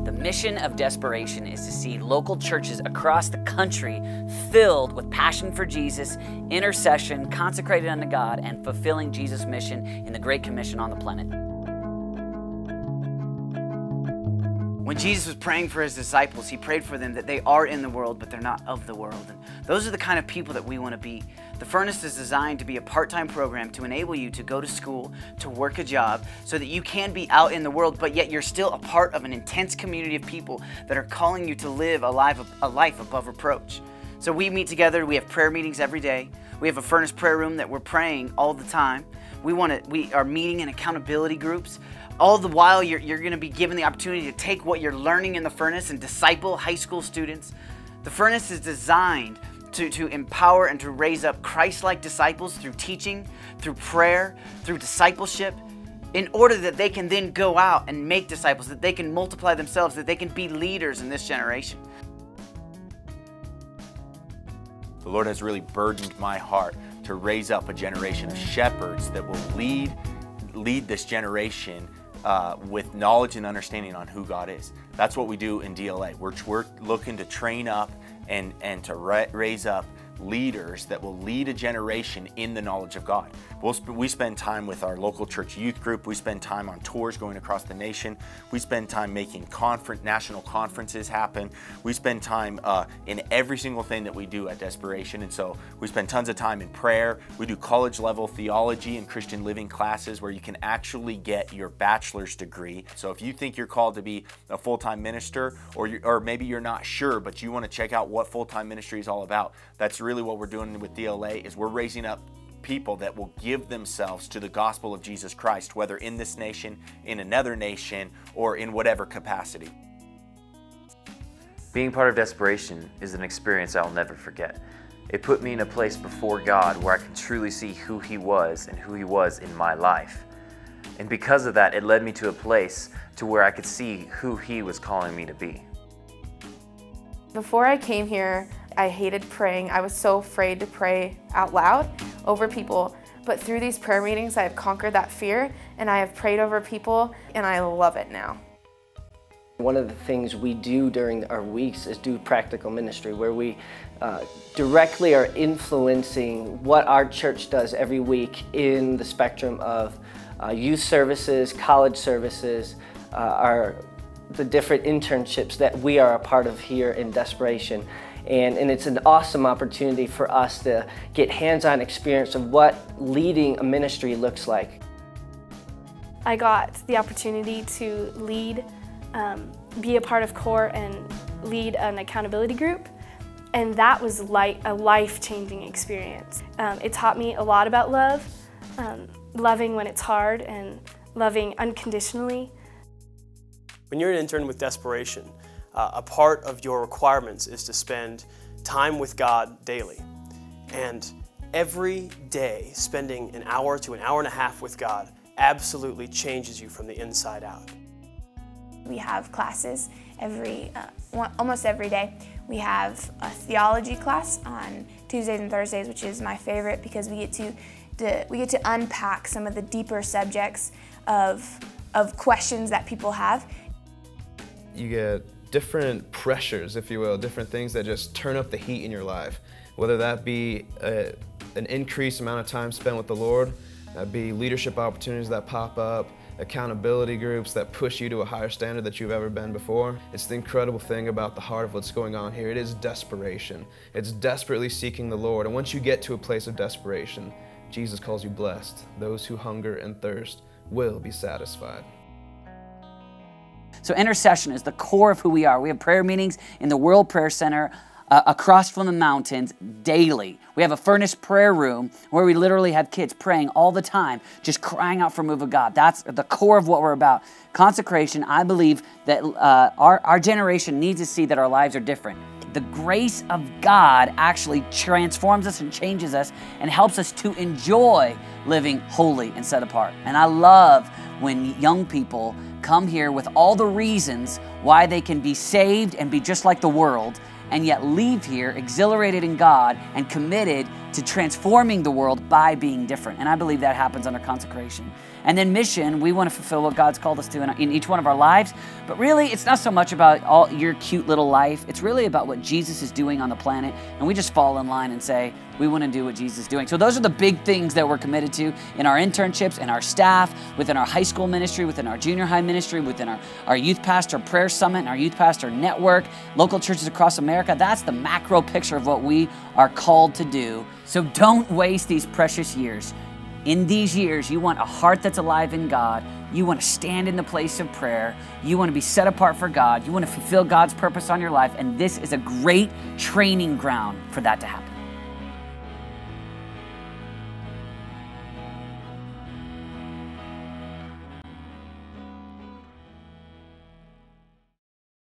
The mission of Desperation is to see local churches across the country filled with passion for Jesus, intercession, consecrated unto God, and fulfilling Jesus' mission in the Great Commission on the planet. When Jesus was praying for his disciples, he prayed for them that they are in the world, but they're not of the world. And those are the kind of people that we want to be. The Furnace is designed to be a part-time program to enable you to go to school, to work a job, so that you can be out in the world, but yet you're still a part of an intense community of people that are calling you to live a life above reproach. So we meet together, we have prayer meetings every day. We have a Furnace prayer room that we're praying all the time. We are meeting in accountability groups. All the while, you're going to be given the opportunity to take what you're learning in the Furnace and disciple high school students. The Furnace is designed to empower and to raise up Christ-like disciples through teaching, through prayer, through discipleship, in order that they can then go out and make disciples, that they can multiply themselves, that they can be leaders in this generation. The Lord has really burdened my heart to raise up a generation of shepherds that will lead this generation with knowledge and understanding on who God is. That's what we do in DLA. We're looking to train up and to raise up leaders that will lead a generation in the knowledge of God. We spend time with our local church youth group. We spend time on tours going across the nation. We spend time making national conferences happen. We spend time in every single thing that we do at Desperation. And so we spend tons of time in prayer. We do college level theology and Christian living classes where you can actually get your bachelor's degree. So if you think you're called to be a full-time minister, or maybe you're not sure, but you want to check out what full-time ministry is all about, that's really what we're doing with DLA. Is we're raising up people that will give themselves to the gospel of Jesus Christ, whether in this nation, in another nation, or in whatever capacity. Being part of Desperation is an experience I'll never forget. It put me in a place before God where I could truly see who He was and who He was in my life. And because of that, it led me to a place to where I could see who He was calling me to be. Before I came here, I hated praying. I was so afraid to pray out loud over people. But through these prayer meetings, I have conquered that fear, and I have prayed over people, and I love it now. One of the things we do during our weeks is do practical ministry, where we directly are influencing what our church does every week in the spectrum of youth services, college services, the different internships that we are a part of here in Desperation. And it's an awesome opportunity for us to get hands-on experience of what leading a ministry looks like. I got the opportunity to lead, be a part of CORE and lead an accountability group, and that was a life-changing experience. It taught me a lot about love, loving when it's hard and loving unconditionally. When you're an intern with Desperation, a part of your requirements is to spend time with God daily. And every day, spending an hour to an hour and a half with God absolutely changes you from the inside out. We have classes almost every day. We have a theology class on Tuesdays and Thursdays, which is my favorite because we get to unpack some of the deeper subjects of questions that people have. You get different pressures, if you will, different things that just turn up the heat in your life. Whether that be an increased amount of time spent with the Lord, that be leadership opportunities that pop up, accountability groups that push you to a higher standard that you've ever been before. It's the incredible thing about the heart of what's going on here. It is desperation. It's desperately seeking the Lord. And once you get to a place of desperation, Jesus calls you blessed. Those who hunger and thirst will be satisfied. So intercession is the core of who we are. We have prayer meetings in the World Prayer Center across from the mountains daily. We have a Furnace prayer room where we literally have kids praying all the time, just crying out for a move of God. That's the core of what we're about. Consecration, I believe that our generation needs to see that our lives are different. The grace of God actually transforms us and changes us and helps us to enjoy living holy and set apart. And I love when young people come here with all the reasons why they can be saved and be just like the world, and yet leave here exhilarated in God and committed to transforming the world by being different. And I believe that happens under consecration. And then mission, we want to fulfill what God's called us to in each one of our lives. But really, it's not so much about all your cute little life. It's really about what Jesus is doing on the planet. And we just fall in line and say, we want to do what Jesus is doing. So those are the big things that we're committed to in our internships, in our staff, within our high school ministry, within our junior high ministry, within our youth pastor prayer summit, and our youth pastor network, local churches across America. That's the macro picture of what we are called to do. So don't waste these precious years. In these years, you want a heart that's alive in God. You want to stand in the place of prayer. You want to be set apart for God. You want to fulfill God's purpose on your life. And this is a great training ground for that to happen.